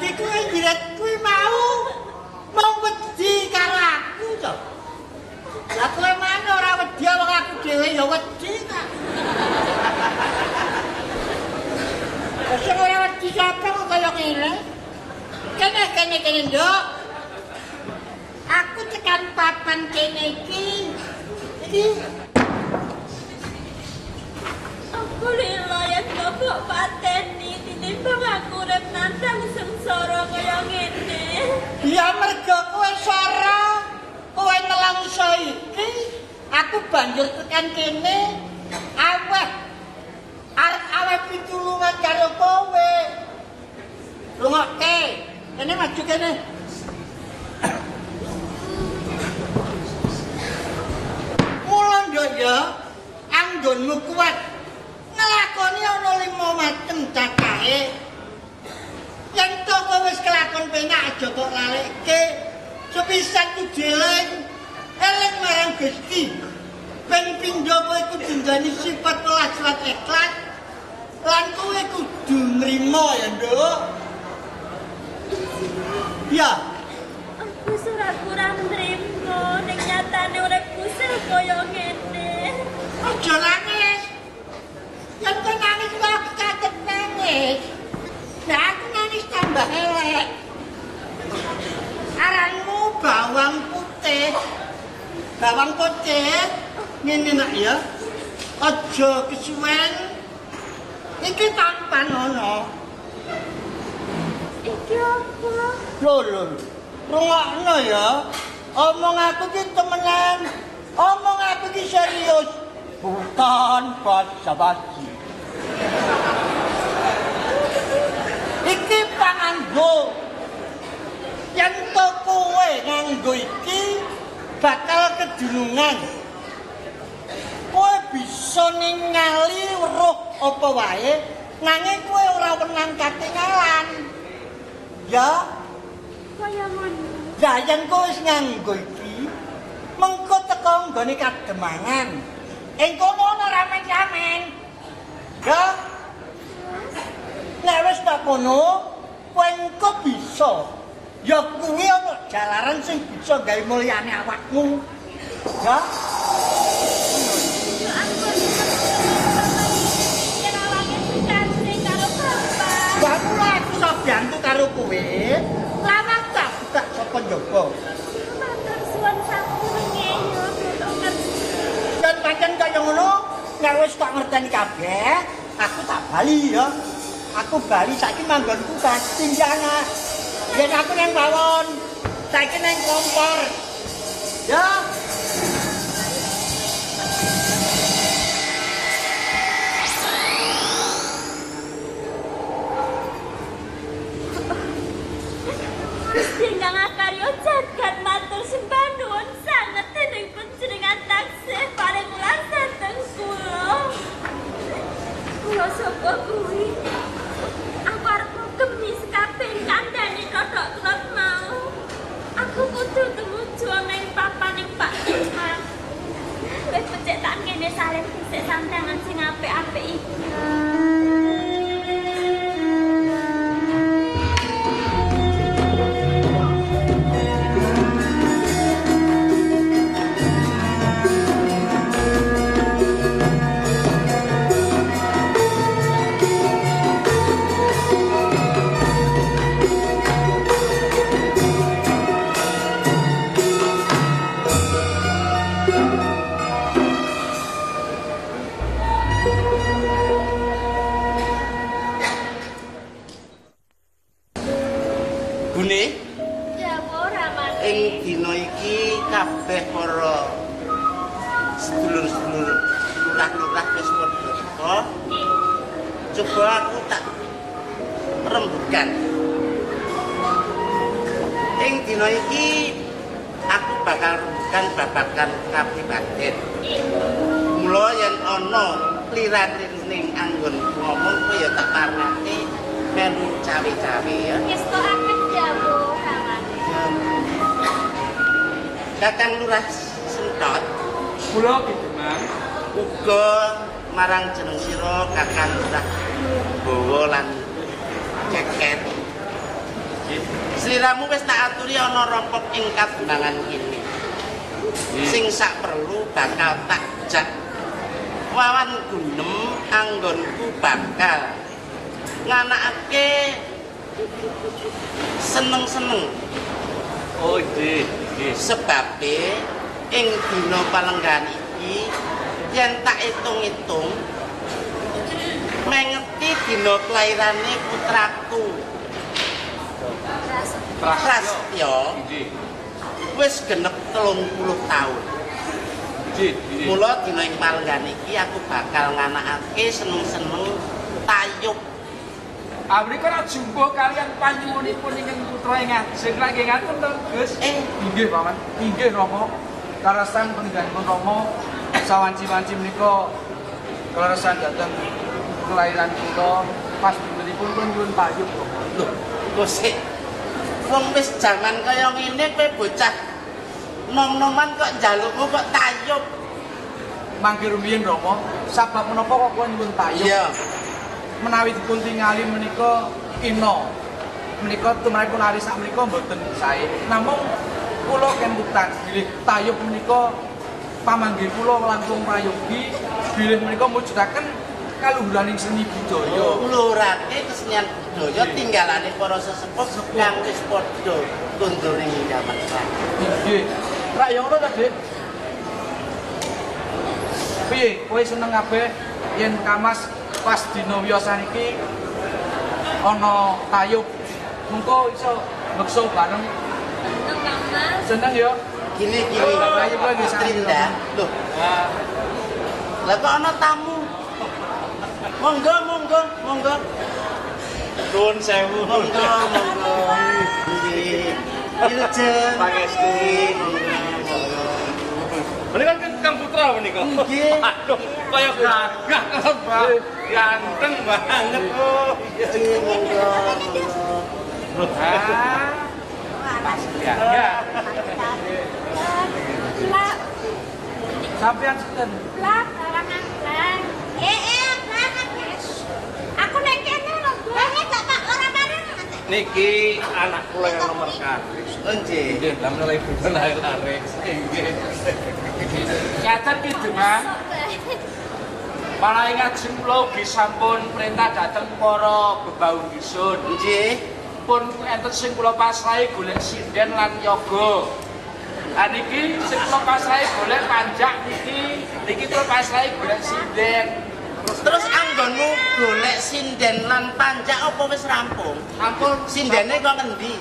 dadi kowe njiret kuwi mau wedi karo aku to. Lah kowe mana ora wedi wong aku dhewe ya wedi ta. Sing ora wedi sapa kok kaya ngene? Kene nduk. Aku tekan papan kene iki. Iki aku lila ya bapak pateni tinimbang aku urip nandang sengsara kaya ngene. Ya mergo kowe sara, kowe nelangsa iki, aku banjur tekan kene aweh. Arep aweh pitulungan karo kowe. Lungokke. Kene maju kene. Mula nduk ya, anggonmu kuat. Ngelakoni ana 5 macem cakahe. Yen to kowe wis kelakon penak aja kok lalekke. Sepisan kudu eling marang Gusti. Ben pindho kowe kudu nduweni sifat welas lan ikhlas. Lan kowe kudu nrimo ya, Nduk. Ya. Aku surat kurang nrimo ning nyatane uripku kaya ngene. Aja nangis. Yen kowe nangis kok kaget nangis. Nah, aku nangis tambah elek. Aranmu bawang putih. Bawang putih ngene nak ya. Aja kesuwen. Iki tampan ono. Iki apa? Lho. Rungokno ya. Omong aku ki temenan. Omong aku ki serius. Bukan basa-basi. Iki panganggo. Yen to kowe nganggo iki bakal kedunungan. Kowe bisa ningali roh apa wae nanging kowe ora wenang katingalan. Ya, Kaya ngono. ya yen kowe wis nganggo iki, mengko teko nggone kademangan. Ing kono ana ramen-ramen. Ya. Nek wis tak kono, kowe engko bisa. Ya kuwi ana jalaran sing bisa gawe mulyane awakmu. Ya. Bantu karo kowe. Lama tak buka sapa njaba. Matur suwun sampurne ya Dokter. Dan pancen kaya ngono, nek wis tak ngerteni kabeh, aku tak bali ya. Aku bali saiki manggonku pasti jana. Yen aku nang bawon, saiki nang kompor. Ya. Ingkang akarya jagat matur sembah nuwun sanget dening panjenengan taksih paring ulas dhateng kula. Kula sapa kuwi? Aku arep ngemis kabeh kandhane totok trot mau. Aku kudu tumuju ning papaning Pak Iman. Wis becik tak kene saleh dhisik sandangan sing apik-apik iki. Bune, Ya ora mati. ing dina iki kabeh para sedulur-sedulur lurah-lurah wis padha teka. Coba aku tak rembukan. Ing dina iki aku bakal rembukan babagan kapribaden. Mula yen ana lirat-liring anggon ngomong kowe ya tak parnati melu cawe-cawe ya. Wis kok akeh jamu ramane. Kakang Lurah Sentot Kula gitu, Mang. uga marang jeneng sira Kakang Lurah Bawa lan Ceket. Sliramu wis tak aturi ana rompok ing kademangan kene. Sing sak perlu bakal tak jak. Wawan gunem anggonku bakal nganakake seneng-seneng. Oh, nggih. Sebabe ing dina palenggan iki yen tak itung-itung mengeti dina kelairane putraku Prasetyo wis genep 30 taun. Mula dina ing palenggan iki aku bakal nganakake seneng-seneng tayub. Abri kok jumbo kalian panyuwunipun ingkang putra ing ajeng lagi ngaten to, Gus? Inggih, Paman. Inggih, Rama. Karasan panjenenganipun Rama sawanci-wanci menika karasan dhateng kelahiran kula pas dintenipun pun nyuwun payung. Lho, kok sik wong wis jaman kaya ngene kowe bocah nom-noman kok njalukmu kok tayub. Mangke rumiyin Rama, sabab menapa kok kula nyuwun payung? Iya. Menawi dipun tingali menika kina menika tumrapipun ari sak menika mboten sae. Namung kula kentutan bilih tayub menika pamanggih kula langkung prayogi bilih menika mujudaken kaluhuraning seni budaya. Nglurake kesenian budaya tinggalane para sesepuh kang wis padha kondone ing jaman saiki. Nggih. Rak ya ngono ta, Dik? Piye, kowe seneng kabeh yen Kamas pas dina wiyosan iki ana tayub mengko iso bekso bareng. Seneng Mas. Seneng ya? Gini Tayub lagi Trinda. Loh, lah kok ana tamu? Monggo. Nuwun sewu. Monggo. Nggih. Iljen. Pangestu. Menika kan Kang Putra menika. Nggih. Aduh, kaya gagah Mbak. Ganteng banget. Oh, iya. Monggo. Ya. Plak, Sampeyan sinten? plak, larangan plak. Plak, guys. Aku nek kene lho, gue gak tak ora bareng. Niki anak kula yang nomor kali. Nggih. Nggih, lha menawa ibu lahir-lahir. Nggih. Catet ki Demang. Malah ngajeng kula ugi sampun perintah dhateng para bebaun dusun. Nggih. Pun enten sing kula pasrahi golek sinden lan yoga. Lah niki sing kula pasrahi golek panjak niki kula pasrahi golek sinden. Terus anggonmu golek sinden lan panjak apa wis rampung? Ampun Sindene kok ngendi?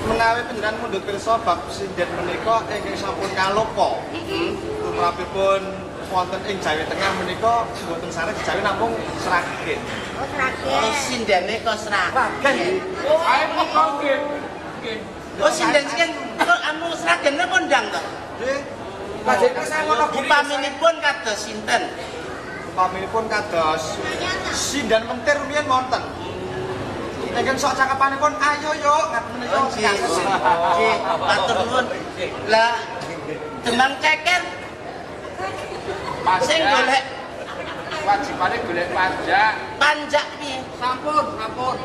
Menawi panjenengan mundhut pirsa bab sinden menika ingkang sampun kaloka. Tumrapipun wonten ing Jawi Tengah menika mboten sareng Jawi namung Sragen. Oh, sindene kok Sragen. ae menika nggih. Oh, sinden kok anu Sragen kondang to? Nggih, Panjenengan saya ngono gini. Upaminipun kados sinten? upaminipun kados sinden mentir rumiyin wonten. Ingkang sok cakapanipun ayo yo ngaten menika. Nggih, matur nuwun. Lah, Demang Ceker sing golek wajibane golek pajak. panjak piye? Sampun.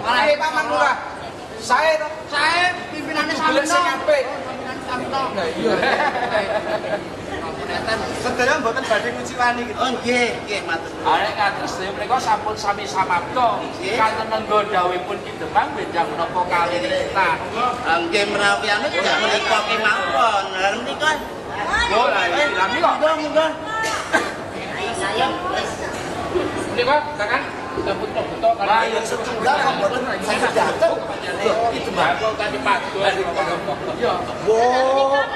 Ayo Paman Lurah. Sae to? Saya pimpinane Golek sing apik. Nah iya. Sedaya mboten badhe nguciwani gitu. Oh, nggih, matur nuwun. Arek kados sedaya menika sampun sami samapta. Nggih. Kanten nenggo dawuhipun Ki Demang benjang menapa kali kita. Nggih menawi anu tidak menika kemawon. Lah menika. Yo lah dilami kok. Monggo. Menika Kakang betul Lah ya setunggal kok mboten saged dateng. Itu mbak tadi padu. Iya. Wo,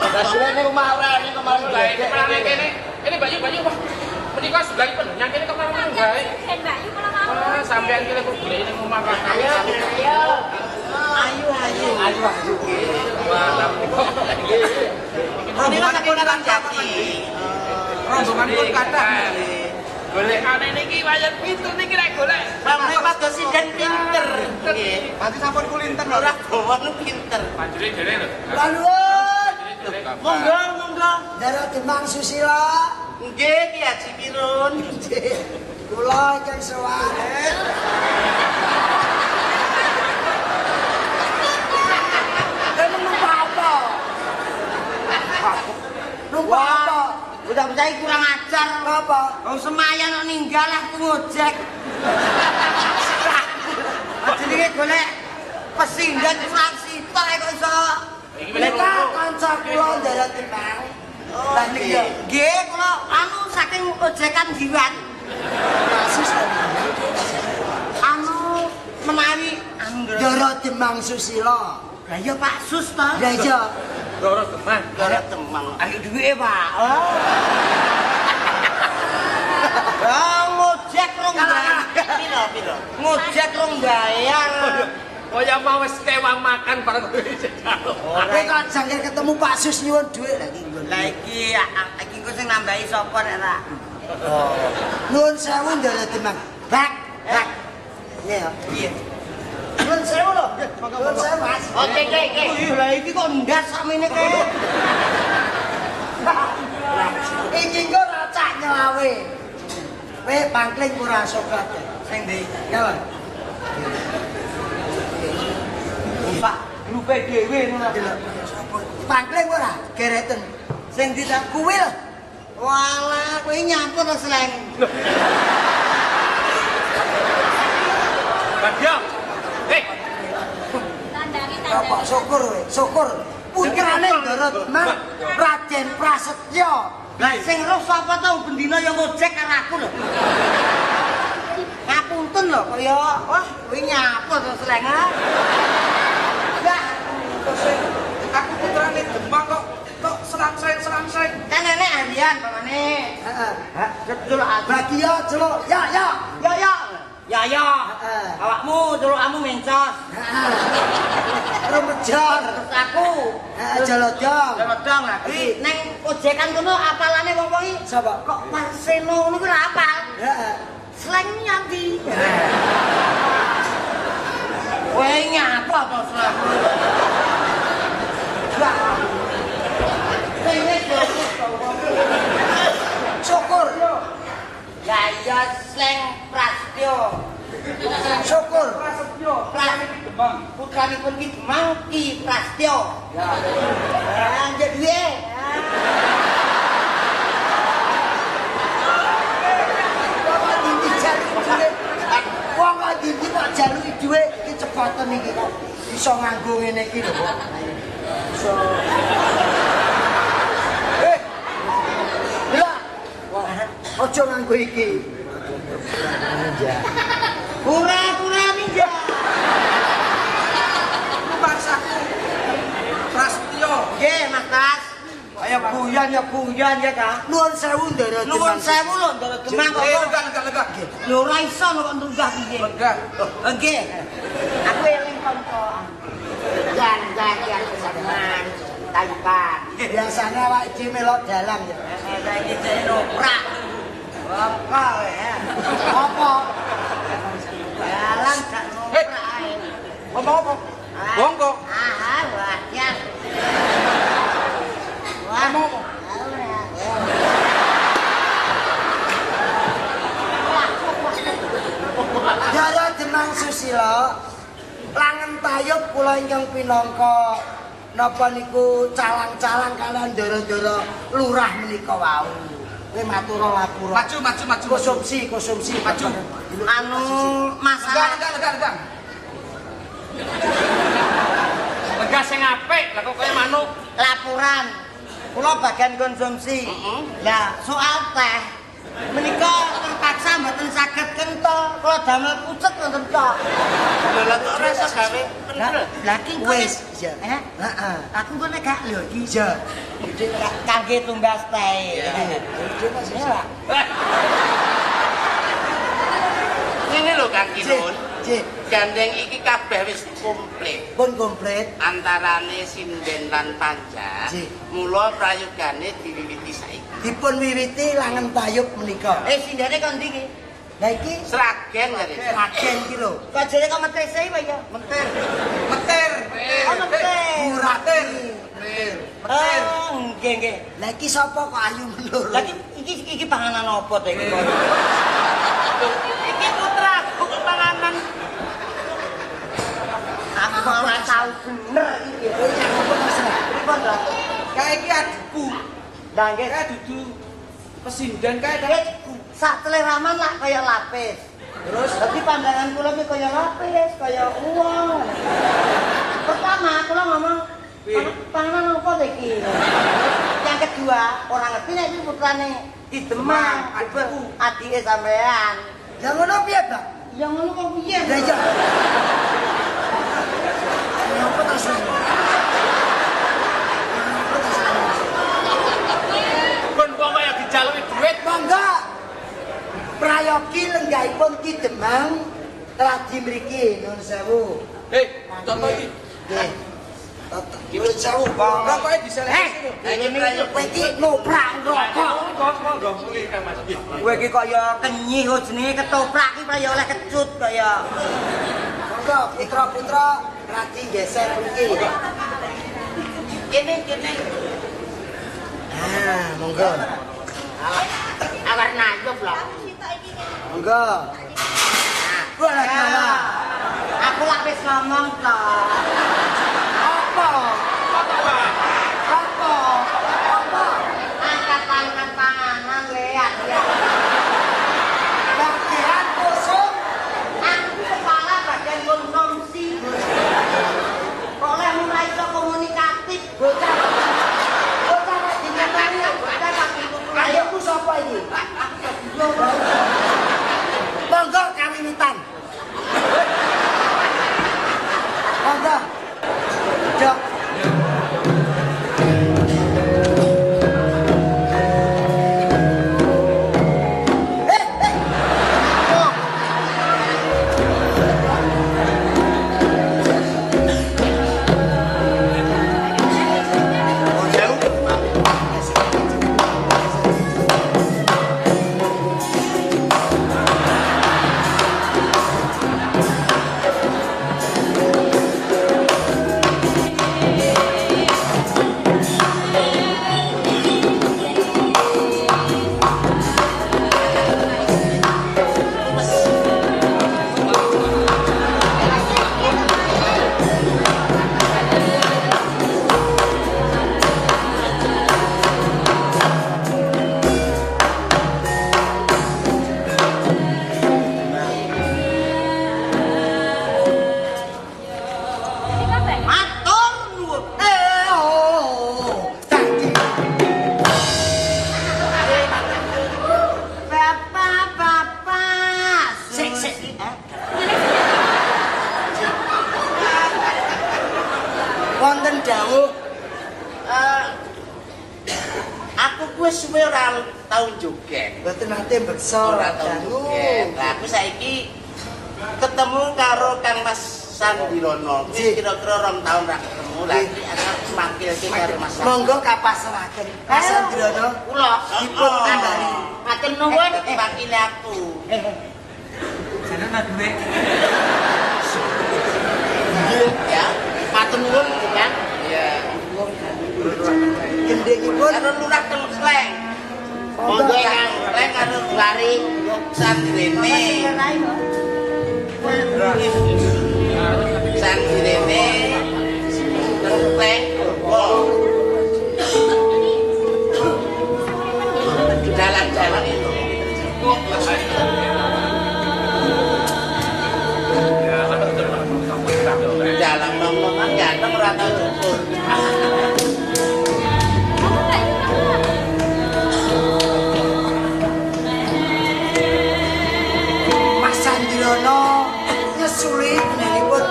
dasarnya rumah ora ini kemarin Ini Bayu Pak. Menika sebelahipun nyang kene kemarin bae. Ben Mbak Yu kalau mau. Sampeyan kene kok golek ning omah Kakang. Ayu. Malam niku. Menika saking Karang Jati. Rombonganipun kathah. Golekane niki wayah pintu niki rek golek. Sampe padha sinden pinter. Nggih. Nanti sampun kulinten lho. Ora gawon pinter. Panjure dhewe lho. Laluan, Monggo. darah Demang Susila, Nggih, Ki Haji Pirun. kula ingkang sowan. bocah-bocah iki kurang ajar. Apa? Wong semayan kok ninggal aku ngojek. Jenenge golek pesindan fraksi tok kok iso. Mereka kanca kula njaluk timbang. Lah niki yo. Nggih, kula anu saking ojekan jiwan. Kasus Anu menawi Doro Demang Susilo. Lah iya Pak Sus to. Lah iya. Doro Demang. Golek temang. Ayo duwe Pak. Ngojek rong bayar. Piro? Ngojek rong bayar. Kaya mau wis kewang makan bareng kowe jalo. Kowe kan jangkir ketemu Pak Sus nyuwun dhuwit lagi nggon. Lah iki ku sing nambahi sapa nek ra. Nuwun sewu Doro Demang. Bak. Iya. Iya. Nuwun sewu lho. Nuwun sewu Mas. Oke. Lah iki kok ndas sakmene kae. Iki kok racak nyelawe. Kowe bangkling ora Sokrat. Sing ndi? Ya. Pak, grupe dhewe ngono. Bangkling ora gereten. Sing ndi ta? Kuwi lho. Walah, kowe nyampur to Sleng. Bagyo. Tandangi Bapak syukur. Putrane Doro Demang Raden Prasetyo. Lah sing roh sapa tau bendina yang ngojek karo aku lho. Ngapunten lho kaya wah kowe nyapur to Sleng. Lah, Aku putrane Demang kok serang-serang. kan nenek harian pamane. Heeh. Betul aku. Bagio celuk. Ya. Ya. Heeh. Awakmu celukamu mencos. Heeh. Rumejar. Terus aku Jalodong. Jolodong lagi. Neng ojekan kono apalane wong-wong iki Sapa? kok Marseno ngono kuwi ora apal. Heeh. Sleng nyanti. Kowe nyapa to Sleng? Syukur. Ya iya Sleng Prasetyo. Syukur. Putranipun Ki Demang Ki Prasetyo. Ya. Lanjut duwe. Bapak dindi jaluk dhuwit. Wong kok dindi kok jaluk dhuwit iki cepatan iki kok iso nganggo ngene iki lho kok. Iso. Lah. Ojo nganggo iki. Pura-pura ninja. Bangsaku. Prasetyo. Nggih, Mas Tas. Kaya buyan ya ta. Nuwun sewu Ndara Nuwun Demang. sewu lho Ndara Demang kok. Lega. Lho ora iso kok nunggah piye. Lega. Nggih. Aku eling kanca. Jan seneng. Taipan. Biasane awak dhewe melok dalang ya. Saiki jane noprak. Apa ya? Apa? Dalan gak noprak ae. Ngomong apa? Bongko. Wajan. Wah. Ngomong apa? Doro Demang Susilo. Langen tayub kula ingkang pinangka napa niku calang-calang kalian Doro-doro lurah menika wau. Kowe matur lapura. Maju. Konsumsi. Maju. Anu masalah Lega. Lega sing apik, lah kok kaya manuk. laporan. Kula bagian konsumsi. Lah soal teh menika terpaksa mboten saged kento. Kula damel pucet wonten tok. Lha kok ora iso gawe bener. Lah ki Wis, ya. Eh? Heeh. Aku kok nek gak lho iki. Ya. Kangge tumbas teh. Ya. Ngene lho Kang Kinun. Cik, Gandeng iki kabeh wis komplit. pun komplit. Antarane sinden lan panjang. Ji. Mula prayogane diwiwiti saiki. Dipun wiwiti langen tayub menika. Sindane kon ndi ki? Lah iki Sragen jare. ragen iki lho. Kok jare kok metese wae ya? Metir. Oh, meter. Muratir. Nggih. Lah iki sapa kok ayu meloro? Lah iki panganan apa to iki? Iki putraku kepanganan. Aku ora tau bener iki. Kowe yang apa Mas? Pripun to? Kayak iki adikku. Lah nggih. Kayak dudu Pesinden kae Wis sak teleraman lah kaya lapis. Terus dadi pandangan kula ki kaya lapis, kaya uang. Pertama kula ngomong panganan apa iki? Yang kedua, orang ngerti nek iki putrane Ki Demang, adike sampean. Lah ngono piye, Pak? Ya ngono kok piye? Lah iya. Apa ta sing? Pun wong kaya dijaluki duit Monggo. Prayogi lenggahipun Ki Demang radi mriki nuwun sewu. toto iki. Nggih. Nuwun sewu, Bang. Rokoke diseleh. Iki kowe iki noprak rokok. Monggo muli Kang Mas. Kowe iki kaya kenyih jenenge ketoprak iki ya oleh kecut kaya. Monggo putra-putra radi geser mriki. Kene. Ah, monggo. Awar najub lah. Monggo. Boleh kalah. Aku lak wis ngomong to. Apa? Angkat tangan lihat ya. Bagian kosong. Aku kepala bagian konsumsi. Oleh mulai iso komunikatif. Bocah dikatani bocah kaki kuku. Ayo ku sapa iki? Monggo kawiwitan. Monggo. Dok. Wonten dawuh aku kuwi suwe ora tau joget. Mboten nate beksa. Ora tau joget. Lah aku saiki ketemu karo Kang Mas Sandirono. Kira-kira 2 tahun ra ketemu lagi arep makilke karo Mas. Monggo kapasrahaken. Mas Sandirono kula dipun kandhani. Matur nuwun makile aku. Jane ana duwe. Ya, matur nuwun Kang. Iya. Gendhengipun Karo lurah teng Sleng. Monggo Kang, Sleng karo Lari Sandirene. Sandirene. Teng Sleng. Jalan-jalan itu. Jalan ngomong ganteng ora tau cukur. Mas Sandirono nyesuli menipun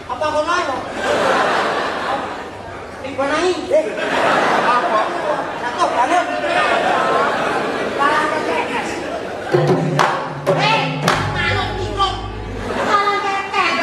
Apa kono ae? Ibanai. Apa? Satu banget. Parang kekek. Manuk tikuk. Parang kekek.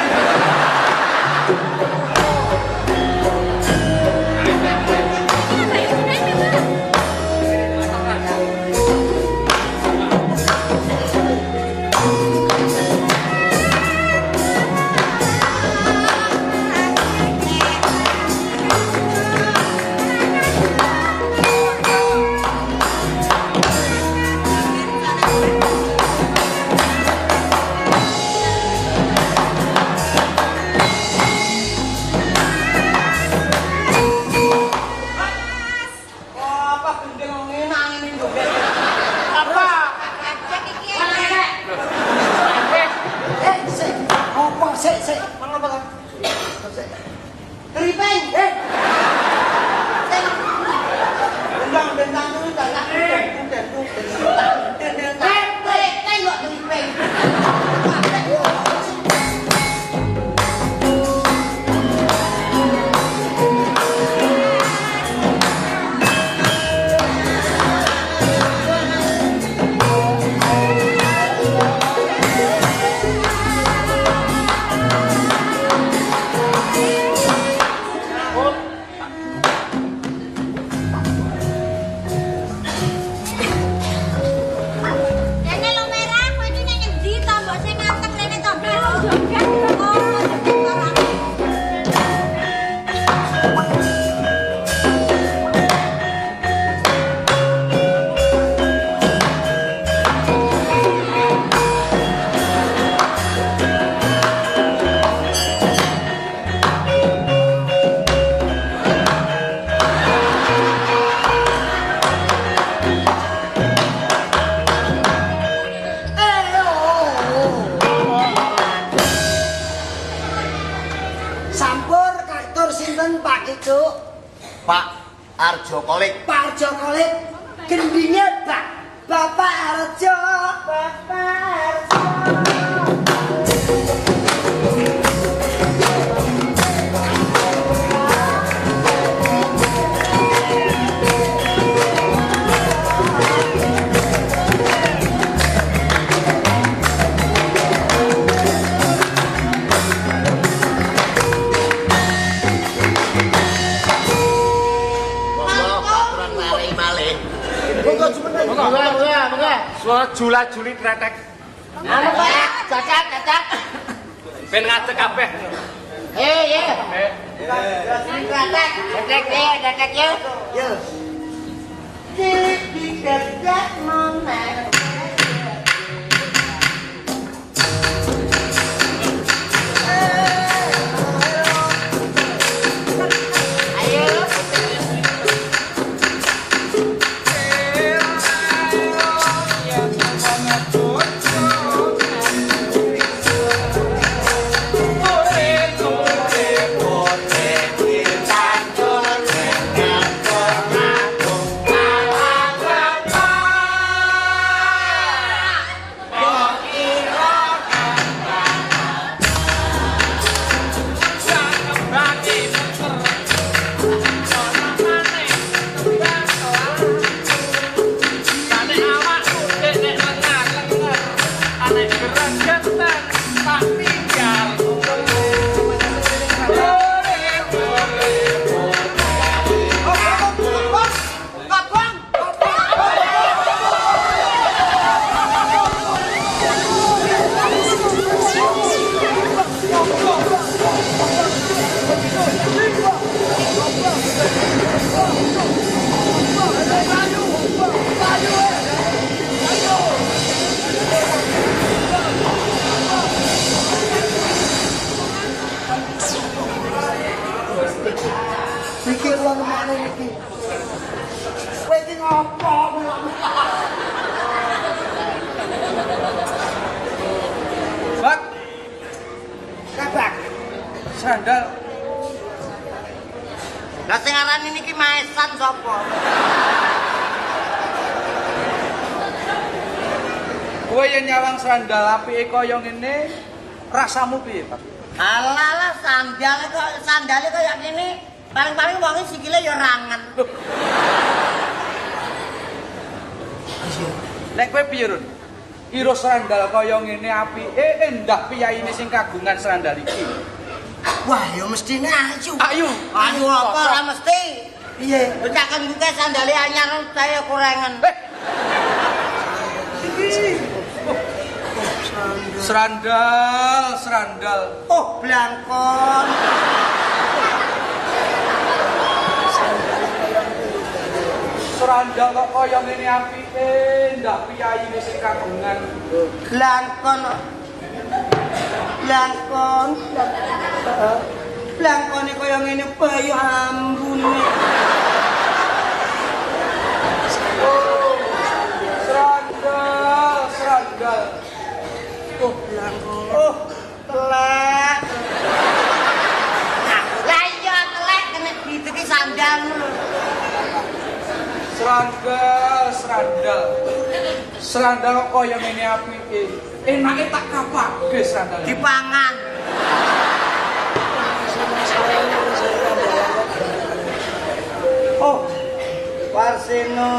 Pak Arjo Kolik. Pak Arjo Kolik. Gendingnya Bapak Arjo. Bapak Arjo. Suara jula-juli tretek. Anu Pak, cacak. Ben ngadeg kabeh. Ye. Tretek ya. Yo. Tidak mana. Srandal. Lah sing aran niki maesan sapa? Kowe yen nyawang srandal apike kaya ngene, rasamu piye, Pak? Alah sandale kaya ngene, paling-paling wonge sikile ya rangen. Nek kowe piye, Run? Ira srandal kaya ngene apike endah piyaine sing kagungan srandal iki. Wah, ya mestine ayu. Ayu. Ayu apa ora mesti. Piye? Bocah kangguke sandale anyar saya kurengen. Srandal. Oh, blangkon. Srandal kok kaya ngene apike, ndak piyaine sing kagungan. Blangkone kaya ngene bayu ambune. Srandal. Oh, blangkon. Oh, telek. Lah iya telek kena dituki sandal. Srandal kok kaya ngene apike. Enake tak kapake srandal. Dipangan. Oh, Warsino.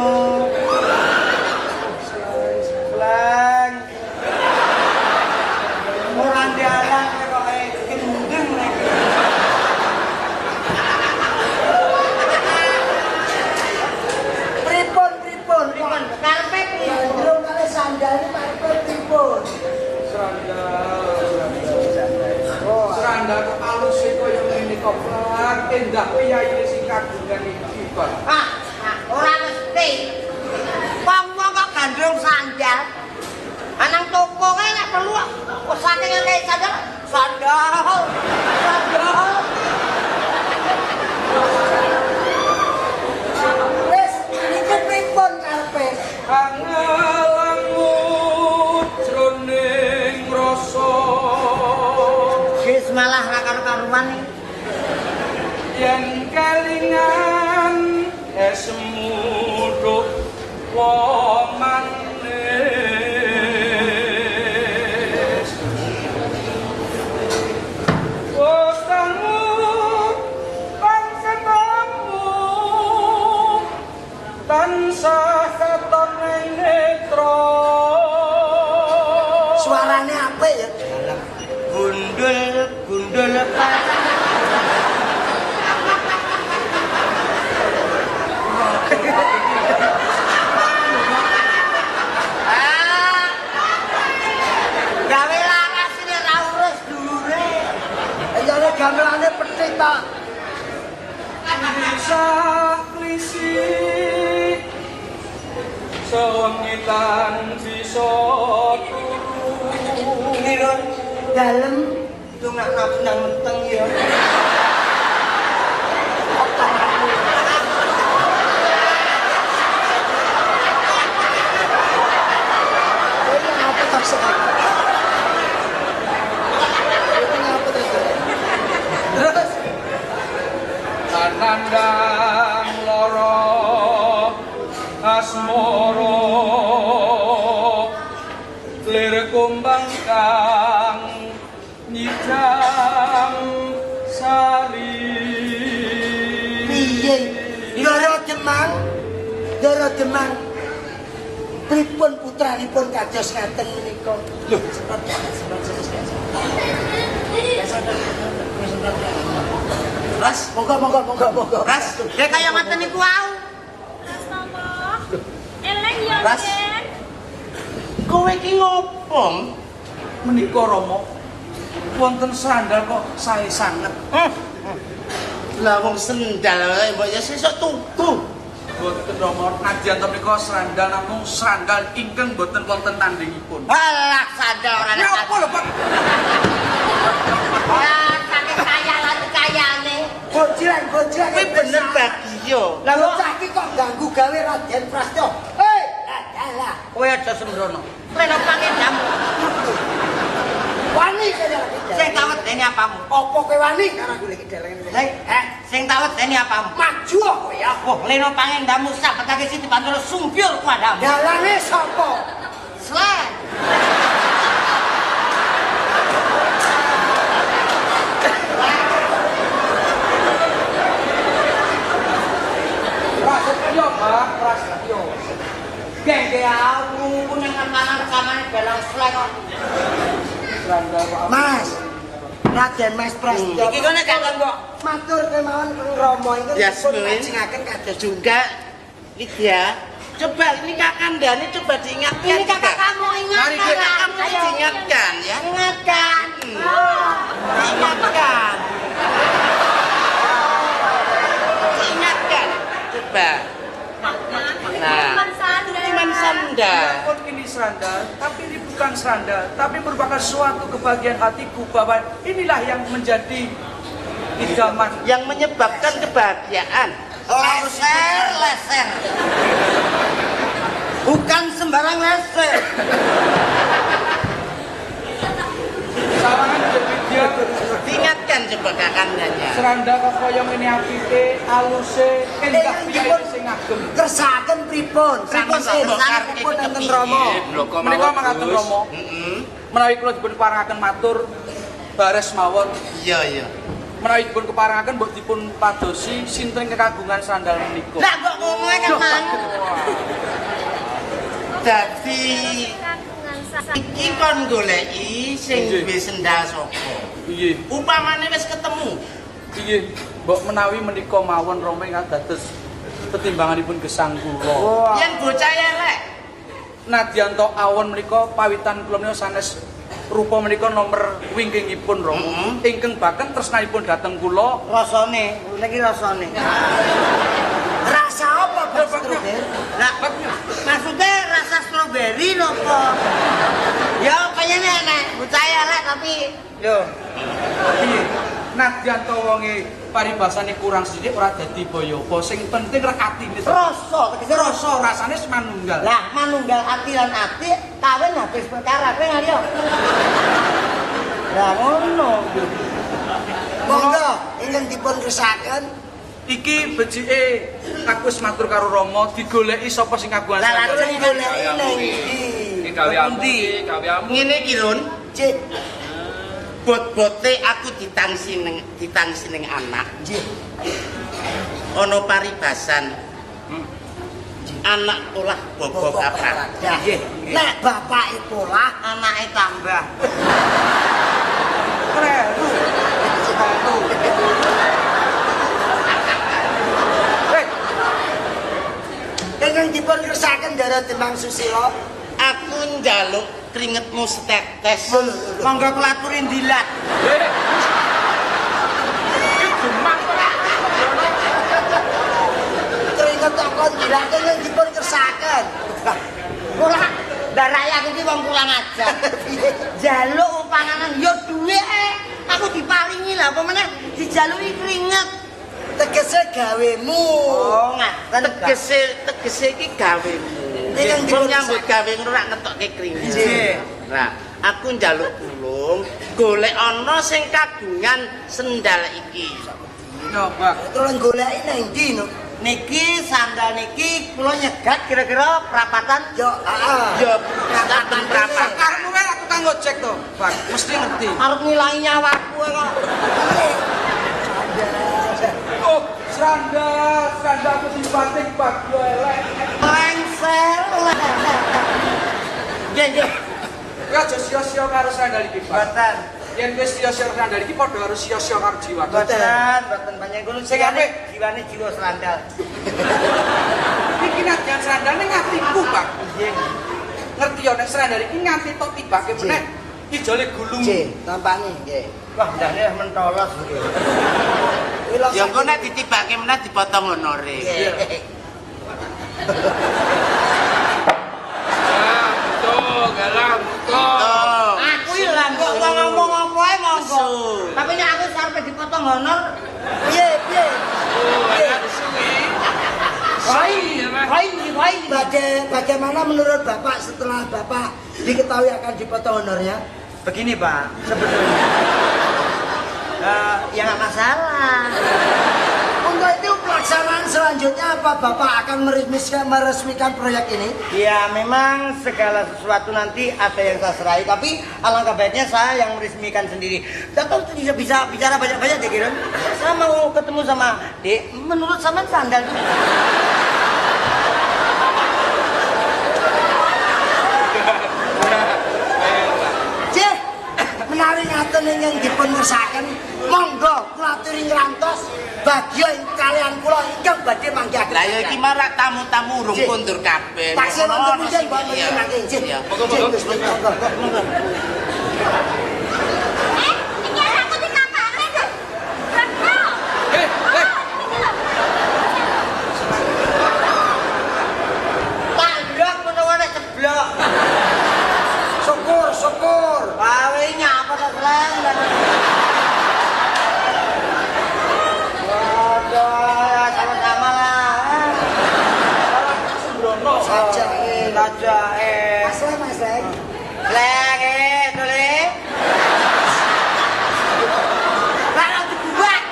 Lang. Murang dalang kok mundeng lagi. Pripun. Karepe piye? Durung kali sandal karepe pripun? Srandal kok alus kaya ngene kok Pak. Endah piyaine sing kagungan iki, Pak. Ora mesti. Wong kok gandrung sandal. Anang toko kae nek perlu kok saking ngene sandal. Wis iki pripun karepe? Angalangut jroning rasa. Wis malah ra karo-karuan iki. Yen kelingan esmuduk wong manis. Watamu ketemu tansah katon netra. Suarane apik ya. Gundul pas. Gawe lakasine ra urus dure. Ayane gamelane pethik ta. Bisa klisi sewengitan bisa turu. Nirun dalem dongak nang menteng ya. Anandang loro asmara lir kumbang kang nyidam sari. Piye? Ndara Demang. Pripun putranipun kados ngaten menika? Lho, Ras, monggo. Ras, ya kaya ngaten niku wau. Mas Mama. Eleng ya, Ras. Ken. Kowe iki ngopo? Menika Rama wonten sandal kok sae sanget. Lah wong sendal kae mbok ya sesuk tuku. Boten Rama, nadyan to menika sandal namung sandal ingkang boten wonten tandingipun. Alah sandal ora ana. Napa lho, Pak? Wah, saking kaya lan kayane. Bojilan. Kowe bener Bagio. Lah bocah iki kok ganggu gawe Raden Prastya. Hei, adalah. Kowe aja sembrono. Kowe nang pangedam. Wani kaya Sing kawet wedeni apamu? Apa kowe wani karo aku iki deleng. Sing tak wedeni apamu? Maju kowe ya. Wah, leno pangendamu sapetake siti bantul sumpyur padamu. Dalane sapa? Selain. Prasetyo, Pak, prasetyo. Gengge aku nang rekaman dalam slide kok. Mas. Raden Mas Prasetyo. Iki kene kakon kok. Matur kemawon Kang Rama iki Yasmin. ngajengaken kados Juga Lydia, coba ini kakandane coba diingatkan. Ini kakak kamu Mari ingatkan. kita kamu diingatkan ya. Ingatkan. Diingatkan. Diingatkan. Coba. Nah, Iman Sanda. Walaupun ini seranda, tapi ini bukan seranda, tapi merupakan suatu kebahagiaan hatiku bahwa inilah yang menjadi idaman. Yang menyebabkan kebahagiaan. Leser. Bukan sembarang leser. Sawangan jadi dia Diingatkan coba kakandanya. seranda koyong ini apike, aluse, endah piye sing ngagem. kersaken pripun? Pripun kersaken pripun enten Rama? Menika mangaten Rama. Heeh. Menawi kula dipun parangaken matur bares mawon. Iya. Menawi dipun keparangaken mbok dipun padosi sinten kekagungan sandal menika. Lah kok ngomongnya kan man. Dadi iki kon goleki sing Nggih. duwe sendal sapa. Piye? Upamane wis ketemu. Piye? Mbok menawi menika mawon Rama ingkang dados pertimbanganipun gesang kula. Yen bocah elek. Nadyan to awon menika pawitan kula menika sanes rupa menika nomor wingkingipun Rama. Ingkang baken tresnanipun dhateng kula. Rasane, niki rasane. Rasa apa Pak Stroberi? Lah, maksudnya rasa stroberi nopo? Ya kayaknya enak, bocah elek tapi Yo. Piye? Nadyan to wonge paribasane kurang sithik ora dadi boyopo. Sing penting rek atine. rasa, tegese rasa. Rasa rasane semanunggal. Lah, manunggal ati lan ati kawin habis perkara kowe ngali yo. Lah ngono. Monggo ingkang dipun kersaken. Iki becike aku wis matur karo Rama digoleki sapa sing kagungan Lah sandal. lajeng goleki nang Iki ndi? gaweanmu. Ngene iki Run, Cik, bot-bote aku ditangsi ning anak. nggih. Ana paribasan. Anak olah bobok kaprak. Nggih. Nek bapak pola, Anake tambah. Kreru. ingkang dipun kersaken Ndara Demang Susilo. Aku njaluk keringetmu setetes. Monggo kelaturin dilat. Keringet kok dilake ingkang dipun kersaken. Kula darai aku iki wong kurang ajar. Jaluk panganan yo dhuwit aku diparingi lah apa meneh dijaluki keringet. Tegese gawemu. Oh, ngaten Tegese iki gawemu. Ingkang Wong dipun nyambut gawe ora ngetokke keringet. Nggih. Nah, aku njaluk tulung golek ana sing kagungan sendal iki. Yo, Pak. Tolong goleki nang ndi no? Niki sandal niki kula nyegat kira-kira perapatan Yo, heeh. Ya katan berapa? Karmu wae aku kang ngojek to, Pak. Mesti ngerti. arep ngilangi nyawaku kok. Oh, seranda aku simpatik Pak yo elek. Lengser. Nggih. Ya aja sia-sia karo sandal iki, Pak. Boten. Yen wis sia-sia karo sandal iki padha harus sia-sia karo jiwa. Boten banyak kulo Sing apik? jiwane jiwa sandal. Iki nadyan sandal ning atiku, Pak. Nggih. Ngerti yo nek sandal iki nganti tok tibake meneh ijole gulung. Nggih, tampani nggih. Wah, ndane mentolos iki. Ya engko nek ditibake meneh dipotong honore. Tuh, galah, Oh. Aku ya lah kok ngomong apa ae monggo. Nesu. Tapi nek aku sampe dipotong honor, Piye, piye? Wai. Bagaimana menurut Bapak setelah Bapak diketahui akan dipotong honornya? Begini Pak, sebenarnya Ya nggak masalah. Untuk itu pelaksanaan selanjutnya apa Bapak akan meresmikan proyek ini? Ya memang segala sesuatu nanti ada yang saya serahi, tapi alangkah baiknya saya yang meresmikan sendiri. Dato bisa bicara banyak-banyak deh Kiron. Saya mau ketemu sama Dek, menurut sama sandal. Cih, menawi ngaten yang dipun ngersakaken, monggo kula aturi ngrantos bagya kalian kula ingkang badhe manggihaken. Lah ya iki marak tamu-tamu urung kondur kabeh. Taksih wonten pundi mbok mangke. Iya. Monggo. Ini aku di kamarnya deh. Retno. Tandok menawa nek ceblok. Syukur. Wae nyapa ta Slang. Waduh, sama-sama lah. Sembrono Saja, saja Mas Leng. Leng tole. Lah dibuat.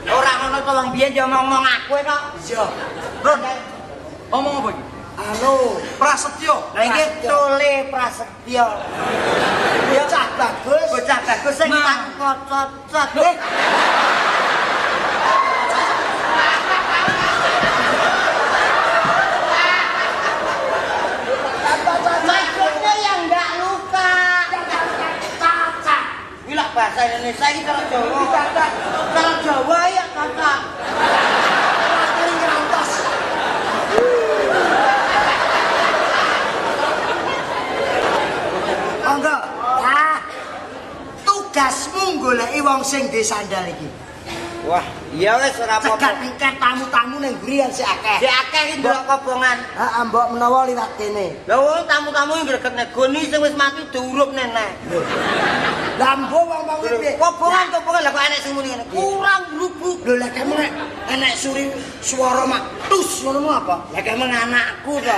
Ora ngono to wong biyen yo ngomong aku kok. Iya. Ron, ngomong apa iki? Anu, Prasetyo. Lah iki Tole Prasetyo. bocah bagus. Bocah bagus sing Nah. tangkot-cocot. Maksudnya yang enggak luka. Cacat. Gila bahasa Indonesia ini kalau Jawa. Kalau Jawa ya kakak. Aturi ngrantos. Monggo. Ah. Tugasmu goleki wong sing duwe sandal iki. Wah, iya wis ora Cegat apa-apa. engker tamu-tamu ning ngrian sik akeh. Si akeh iki ndelok kobongan. Heeh, mbok menawa liwat kene. Lah wong tamu-tamu iki greget negoni sing wis mati diurup nenek. Lah mbok wong-wong iki. Kobongan lah kok enek sing muni ngene. Kurang grubuk. Lho lek kamu nek enek suri swara mak tus ngono apa? Lah emang anakku to.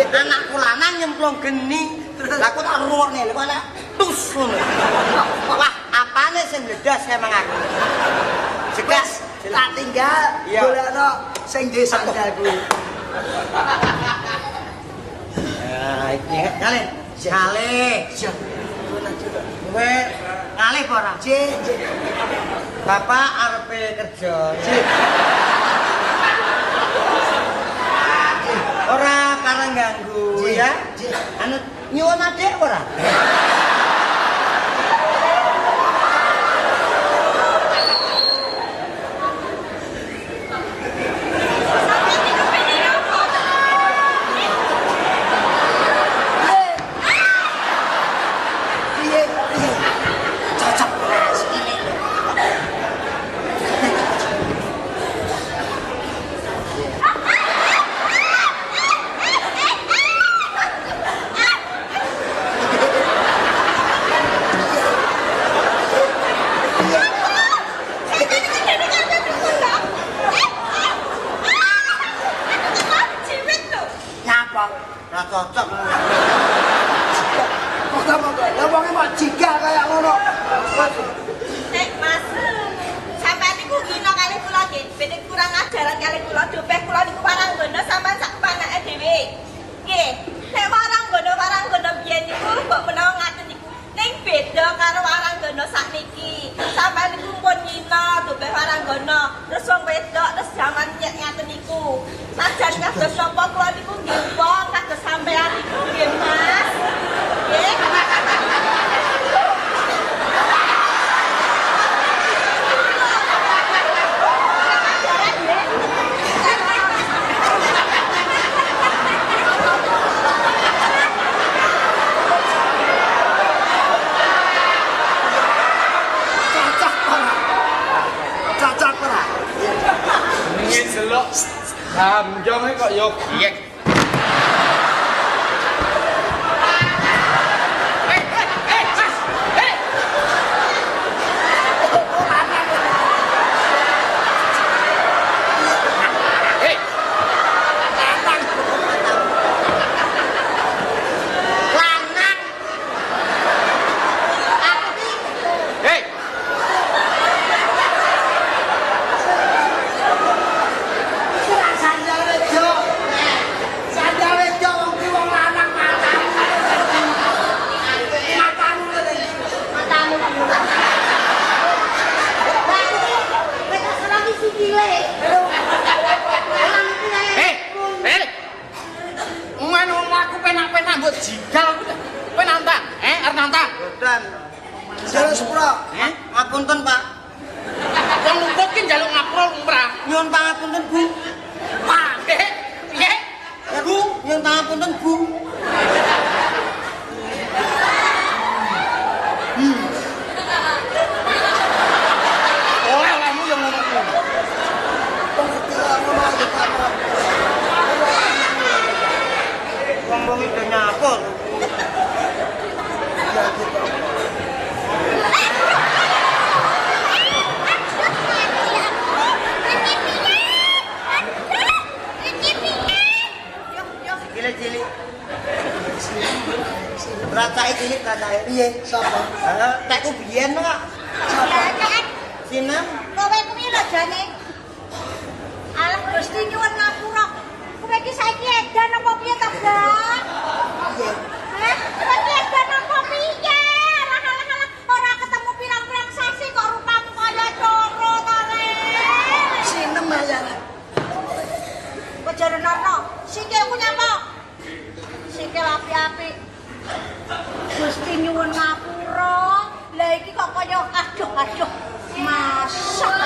Anakku lanang nyemplung geni. Lah aku tak ruwokne lho kok enek tus ngono. Wah, apane sing bledas emang aku. Jelas tak tinggal Iya. golekno sing duwe sandal kuwi. Ya, iki kale. Kale. Iya. Kowe ngalih apa ora? Cik. Bapak arepe kerja. Ora karang ganggu Cik, ya. cik. Anu nyuwun adik ora? Piye? Cocok ini. Nyapa? Ora cocok. Monggo. Lah wong iki kok jigal kaya ngono. Nek Mas, sampean niku ngino kali kula nggih, ben kurang ajaran kali kula dobeh kula niku waranggono sampean sak panake dhewe. Nggih, nek waranggono biyen niku mbok menawa ngaten niku. Ning beda karo waranggono sakniki. Sampean niku pun ngino dobeh waranggono, terus wong wedok terus jaman nyek ngaten niku. Najan kados napa kula niku nggih wong kados sampean niku nggih Mas. Nggih. Cocok ora? Cocok ora? Ini delok hamjong kok yo giek. Lanang. Aku iki Hei, ngapunten. Jalan sepura. Ngapunten, Pak. Wong luput ki njaluk ngapura lumrah. Nyuwun pangapunten, Bu. Pak, piye? Bu, nyuwun pangapunten, Bu. Oleh-olehmu yang ngono kuwi. Pengertian ngomong aja kamu. Wong-wong iki nyapur. Ya gitu. Cilik-cilik. Racake cilik racake. Piye? Sapa? Tekku biyen kok. Sinem. Kowe kuwi lho jane. Alah Gusti nyuwun ngapura. Kowe iki saiki edan apa piye ta, Bang? Piye? Heh, kowe iki edan apa piye? Alah ora ketemu pirang-pirang sasi kok rupamu kaya coro ta, Rek. Sinem aja. Kejare nono, sikilku nyapa? Sikil api-api. Gusti nyuwun ngapura. Lah iki kok kaya aduh-aduh. Masak.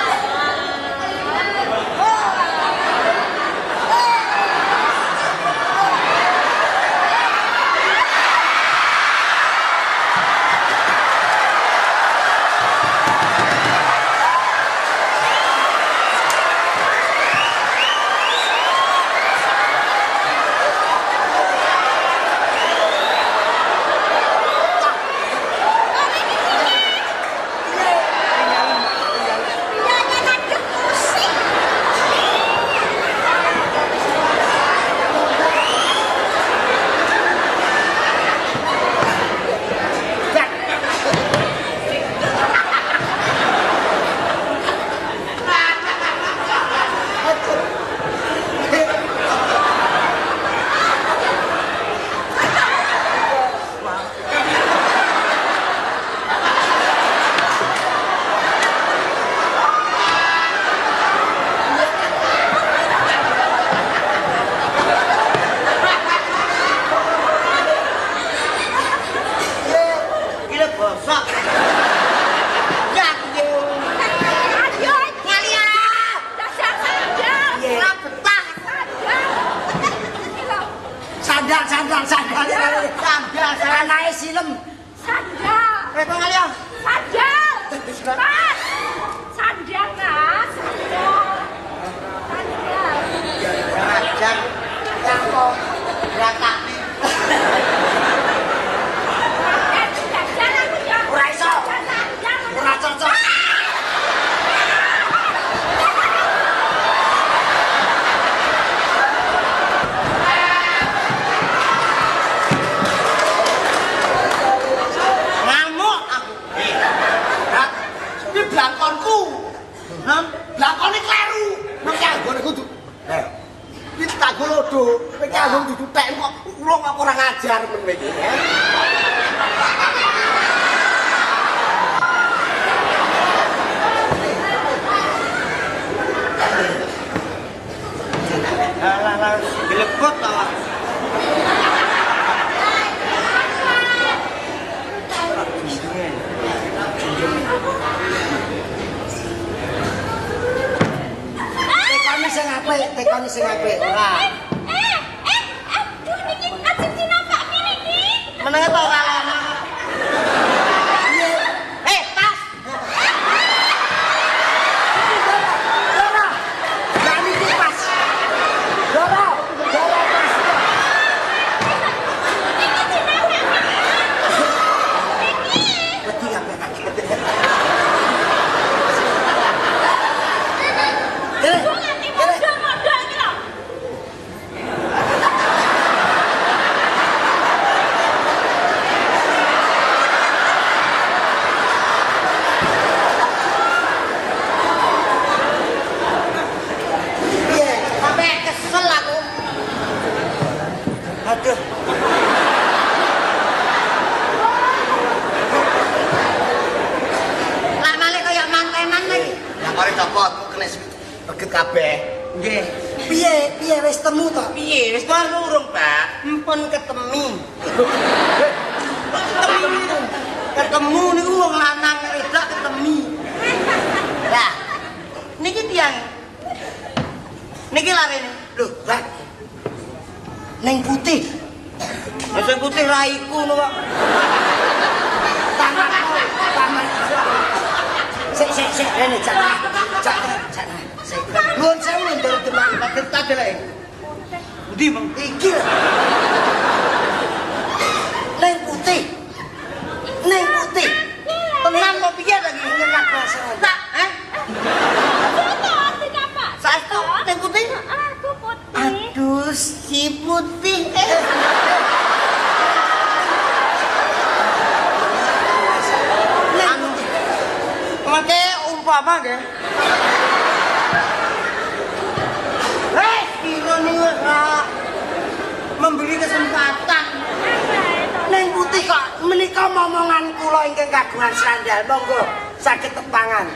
Anake silem. Sandal. Kowe kok ngalih. Sandal. Mas. Sandal, Mas. Sandal. Sandal. Ngajar. Yang kok berakane. Ora iso. Ora cocok. Ngamuk aku. Iki blangkonku. Hah? Blangkone kleru. Nek anggone kudu. Iki tak golodo. Nek anggone dudu tek kok urung apa ora ngajar men kowe iki. Lah dilebot ta. Tekoni sing apik, tekoni sing apik. Ora. Aduh, niki ajeng dinapak niki. Menenge to kalana. Piye? Tas. Ora. Lah niki pas. Ora. Ora pas. Wedi kabeh kaget. Nganti modal-modal iki lho. Piye? Sampai kesel aku. Aduh. Lah male kaya mantenan iki. Lah kare copotmu kena beget kabeh. Nggih. Piye? Piye wis temu to? Piye wis urung, Pak? Empun ketemi. Ketemu niku wong lanang reda ketemu. Lah. Niki tiyang. Niki larene. Loh, Pak. Neng putih. Sing putih raiku no, Pak. Taman. Sik, rene jangan. Sik. Nuwun sewu ndoro Demang. Tak delek. Budi, Bang. Iki. Neng putih. Tenan kok piye lagi nyenyak bahasa. Tak, Saestu Neng Putih? Aku putih. Aduh, si Putih. Anu, mangke umpama nggih. Kira niku memberi kesempatan. Neng putih kok menika momongan kula ingkang kagungan sandal. Monggo saged tepangan.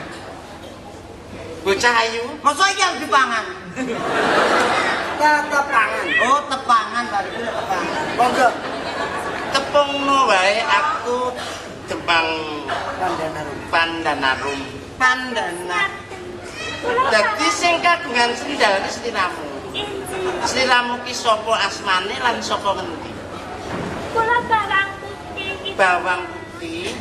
Bocah ayu. Masa iki harus dipangan? Tepangan. Oh, tepangan tadi itu tepangan. Monggo Tepungno wae aku Jepang Pandanarum. Pandana. Dadi sing kagungan sendal iki sliramu. Sliramu ki sapa asmane lan saka ngendi? Kula bawang putih. Bawang putih.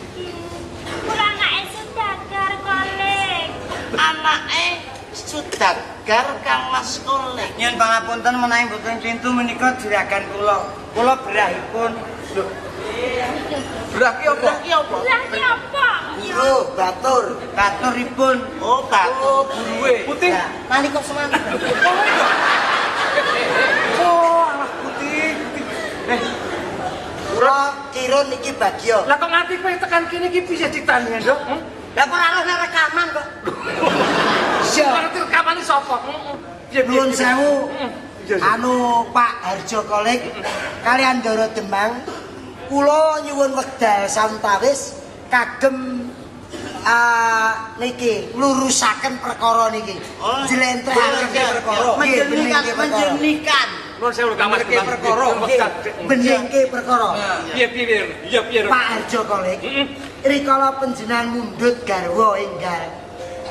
Kula anake Sudagar Kolek. Anake Sudagar Kang Mas Kolek. Yen pangapunten menawi mboten pintu menika juragan kula. Kula berahipun. Lho. Berah ki apa? Lah ki apa? Guru batur. Baturipun. Oh, batu. Buruwe. Putih. Nalika semanten. Oh, alah putih. Kula kira niki bagya. Lah kok nganti kowe tekan kene iki piye ditani, Nduk? Lah kok ora ana rekaman kok. Iya. Ngerti rekamane sapa? Piye Nuwun sewu. Iya. Anu Pak Harjo Kolek kalian Ndoro Demang kula nyuwun wekdal santawis kagem niki lurusaken perkara niki. Oh, Jlentrehake perkara. Menjernihkan. Nuwun sewu kamar perkara. Beningke perkara. Piye? Iya piye. Pak Harjo Kolek. Rikala panjenengan mundhut garwa enggal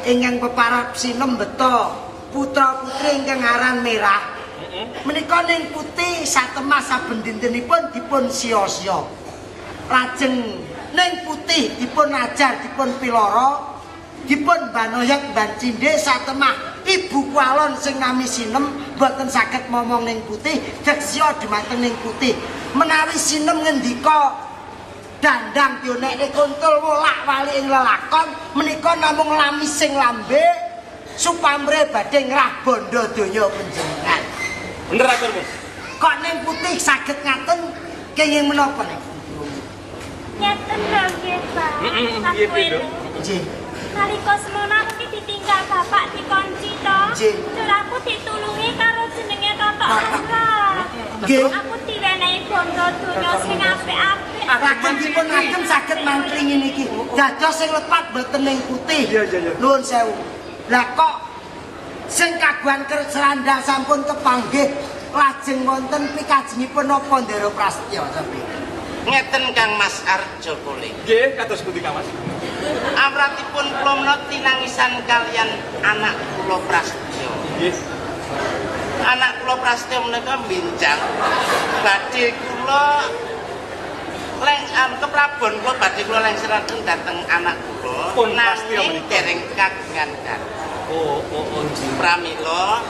ingkang peparab sinem beto putra-putri ingkang aran Merah. Menika ning putih satemah saben dintenipun dipun sia-sia. Lajeng ning putih dipun ajar, dipun piloro, dipun banoyek ban cindhe satemah ibu kwalon sing nami sinem boten saged momong ning putih, deksya dumateng ning putih. Menawi sinem ngendika dandang dionek kuntul wolak wali ing lelakon menika namung lamising lambe supamre badhe ngrah bondo donya panjenengan. Bener aturmu. Kok ning putih saged ngaten kenging menapa nek? Nyeten lho nggih, Pak. Piye piye, Nduk? Nggih. Nalika semono aku ki ditinggal bapak dikunci to. Nggih. Terus aku ditulungi karo jenenge Toto Angga. Nggih. Aku diwenehi bondo donya sing apik-apik. Lajeng dipun agem saged mantri ngene iki. Dados sing lepat boten ning putih. Iya. Nuwun sewu. Lah kok sing kagungan kerseranda sampun kepanggih lajeng wonten pikajengipun napa Ndara Prasetya sampe? Ngeten Kang Mas Arjo Kolek. Nggih, kados pundi Kang Mas? Amratipun kula menawi tinangisan kalian anak kula Prasetya. Nggih. Anak kula Prasetya menika mbenjang badhe kula keprabon kula badhe kula lengseraken dhateng anak kula. Pun Prasetya Nanging menika. dereng kagungan garwa. Oh. Pramila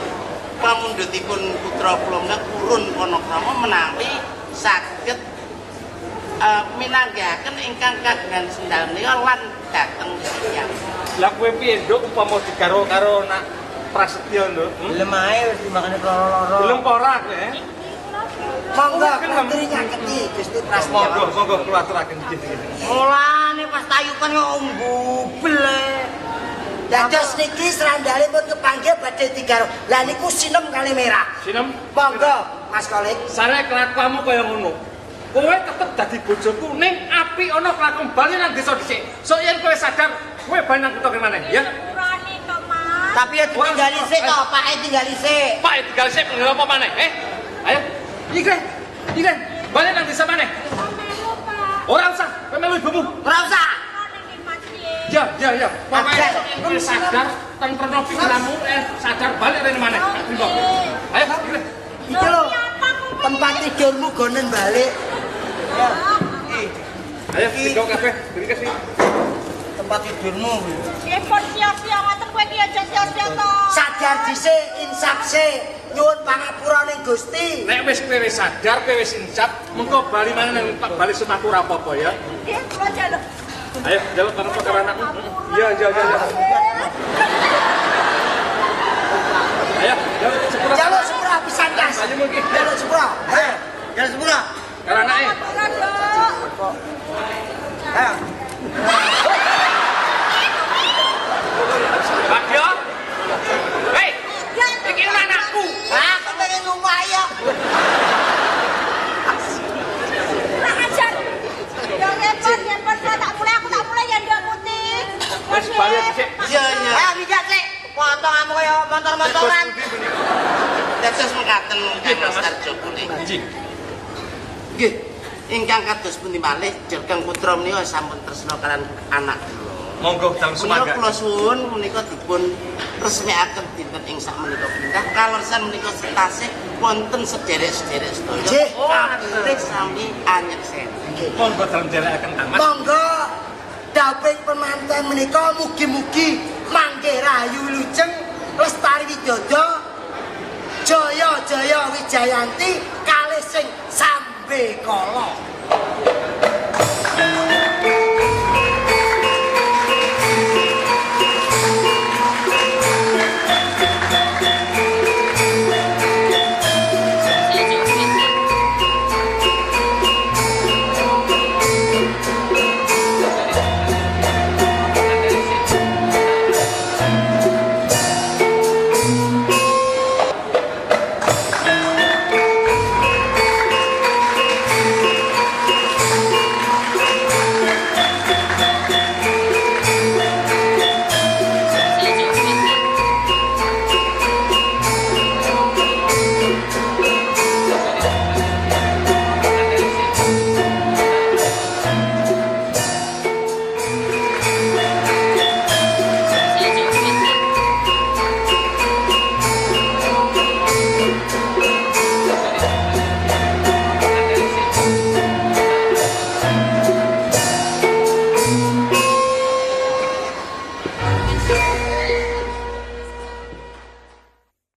pamundhutipun putra kula menika purun Panakrama menawi saged minanggaken ingkang kagungan sendal menika lan dhateng tiyang. Lah kowe piye, Nduk, upama digaro karo nak Prasetya, Nduk? Gelem ae wis dimakani loro-loro. Gelem apa ora kowe? Monggo menteri nyaketi Gusti Prasetya. Monggo kula aturaken nggih. Mulane pas tayukan kok mbubel. Dados niki serandalipun kepanggih badhe digaro. Lah niku sinem kali Merah. Sinem. Monggo Mas Kolek. Sare kelakuanmu kaya ngono. Kowe tetep dadi bojoku ning apik ana kelakuan bali nang desa dhisik. Sok yen kowe sadar, kowe bali nang kutho kene ya. Urane to, Mas. Tapi ya ditinggali sik to, Pake tinggali sik. Pak tinggal sik ngene apa maneh, Ayo. Iki, bali nang desa maneh. Melu, Pak. Ora usah, kowe melu ibumu. Ora usah. Ya. Pokoke kowe sadar teng terno pikiranmu sadar balik rene maneh. Ayo, pilih. Iki lho. Tempat tidurmu gonen balik. Ya. Ayo, tiga kabeh, beri ke sini. Tempat tidurmu. Repot siap-siap ngoten kowe iki aja siap-siap to. Sadar dhisik, insaf sik. Nyuwun pangapura ning Gusti. Nek wis kowe sadar, kowe wis insap, mengko bali maneh nang bali semaku ora apa-apa ya. Nggih, kula jaluk. Ayo, jaluk karo karo anakmu. Iya. Ayo, jaluk sepura. Jaluk sepura pisan, Kas. Ayo mungkin. Jaluk sepura. Ayo, jalan sepura. Karo anake. Ayo. Bagio. Hei, iki anakku. Ah, kepengen rumah ya. Nak ajar. Ya repot tak mulai ya ndak putih. Wis balik sik. Iya. Ayo bijak sih. Potong kamu kayak motor-motoran. Dados mekaten Mas Arjo Kuli. Anjing. Nggih, ingkang kados pundi malih Jargang Putra menika sampun tresna kalian anak kula. Monggo dalem Menika sumangga. kula suwun menika dipun resmikaken dinten ing sak menika pindah kalorsan menika tasih wonten sederek-sederek sedaya. Nggih. Kabeh sami anyeksen. Monggo dalem derekaken Kang Mas. Monggo daping pemanten menika mugi-mugi mangke rayu lujeng lestari widodo jaya-jaya Wijayanti kalih sing sambe kala.